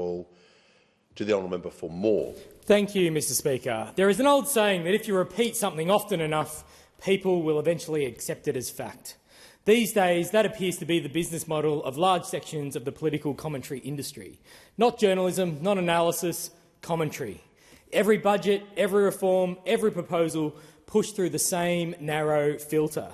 call to the honourable member for more. Thank you, Mr Speaker. There is an old saying that if you repeat something often enough, people will eventually accept it as fact. These days, that appears to be the business model of large sections of the political commentary industry. Not journalism, not analysis, commentary. Every budget, every reform, every proposal pushed through the same narrow filter.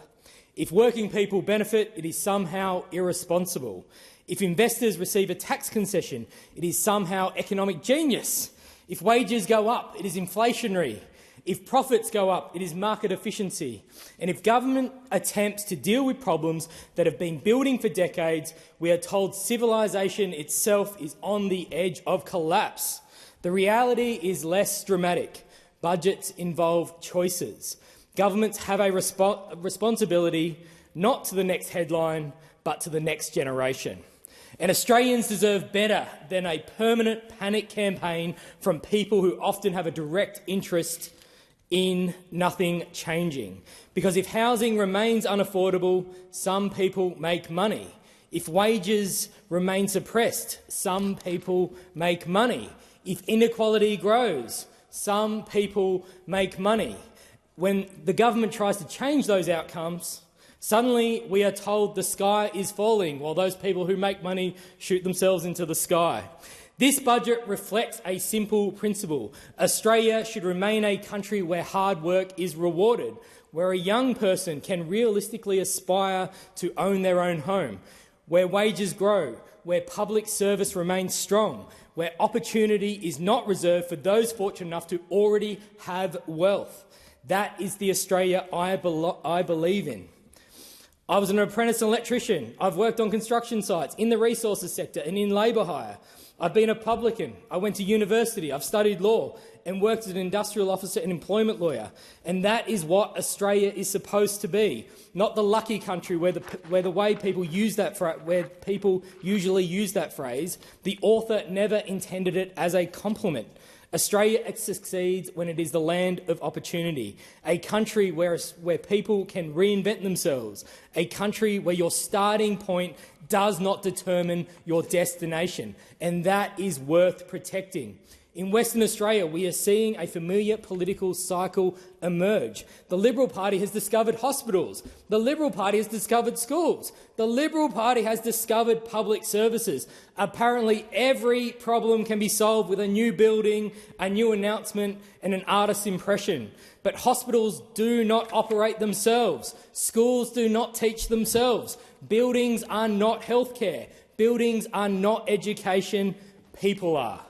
If working people benefit, it is somehow irresponsible. If investors receive a tax concession, it is somehow economic genius. If wages go up, it is inflationary. If profits go up, it is market efficiency. And if government attempts to deal with problems that have been building for decades, we are told civilisation itself is on the edge of collapse. The reality is less dramatic. Budgets involve choices. Governments have a responsibility not to the next headline, but to the next generation. And Australians deserve better than a permanent panic campaign from people who often have a direct interest in nothing changing. Because if housing remains unaffordable, some people make money. If wages remain suppressed, some people make money. If inequality grows, some people make money. When the government tries to change those outcomes, suddenly we are told the sky is falling, while those people who make money shoot themselves into the sky. This budget reflects a simple principle. Australia should remain a country where hard work is rewarded, where a young person can realistically aspire to own their own home, where wages grow, where public service remains strong, where opportunity is not reserved for those fortunate enough to already have wealth. That is the Australia I believe in. I was an apprentice electrician. I've worked on construction sites, in the resources sector and in labour hire. I've been a publican. I went to university. I've studied law and worked as an industrial officer and employment lawyer. And that is what Australia is supposed to be, not the lucky country where the way people use that where people usually use that phrase. The author never intended it as a compliment. Australia succeeds when it is the land of opportunity, a country where people can reinvent themselves, a country where your starting point does not determine your destination, and that is worth protecting. In Western Australia, we are seeing a familiar political cycle emerge. The Liberal Party has discovered hospitals. The Liberal Party has discovered schools. The Liberal Party has discovered public services. Apparently, every problem can be solved with a new building, a new announcement and an artist's impression. But hospitals do not operate themselves. Schools do not teach themselves. Buildings are not healthcare. Buildings are not education. People are.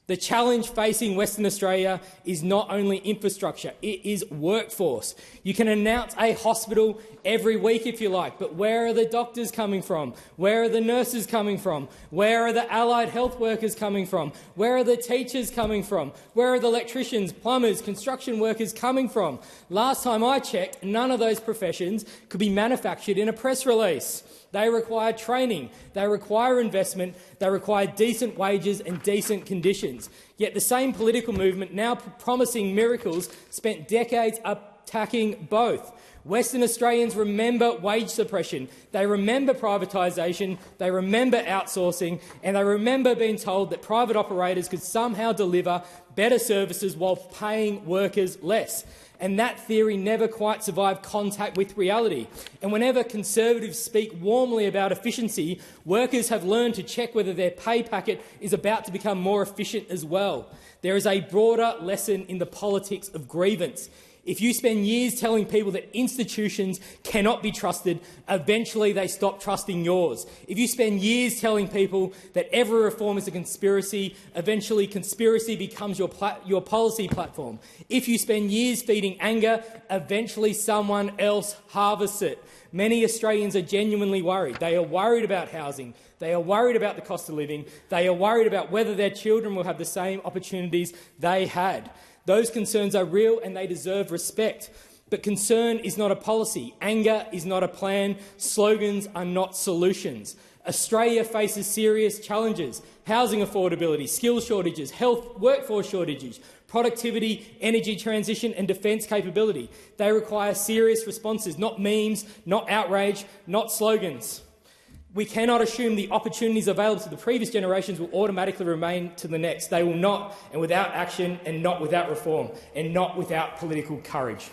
The challenge facing Western Australia is not only infrastructure, it is workforce. You can announce a hospital every week if you like, but where are the doctors coming from? Where are the nurses coming from? Where are the allied health workers coming from? Where are the teachers coming from? Where are the electricians, plumbers, construction workers coming from? Last time I checked, none of those professions could be manufactured in a press release. They require training, they require investment, they require decent wages and decent conditions. Yet the same political movement now promising miracles spent decades attacking both. Western Australians remember wage suppression, they remember privatisation, they remember outsourcing, and they remember being told that private operators could somehow deliver better services while paying workers less. And that theory never quite survived contact with reality. And whenever Conservatives speak warmly about efficiency, workers have learned to check whether their pay packet is about to become more efficient as well. There is a broader lesson in the politics of grievance. If you spend years telling people that institutions cannot be trusted, eventually they stop trusting yours. If you spend years telling people that every reform is a conspiracy, eventually conspiracy becomes your policy platform. If you spend years feeding anger, eventually someone else harvests it. Many Australians are genuinely worried. They are worried about housing. They are worried about the cost of living. They are worried about whether their children will have the same opportunities they had. Those concerns are real and they deserve respect. But concern is not a policy. Anger is not a plan. Slogans are not solutions. Australia faces serious challenges: housing affordability, skills shortages, health workforce shortages, productivity, energy transition and defence capability. They require serious responses, not memes, not outrage, not slogans. We cannot assume the opportunities available to the previous generations will automatically remain to the next. They will not, and without action, and not without reform, and not without political courage.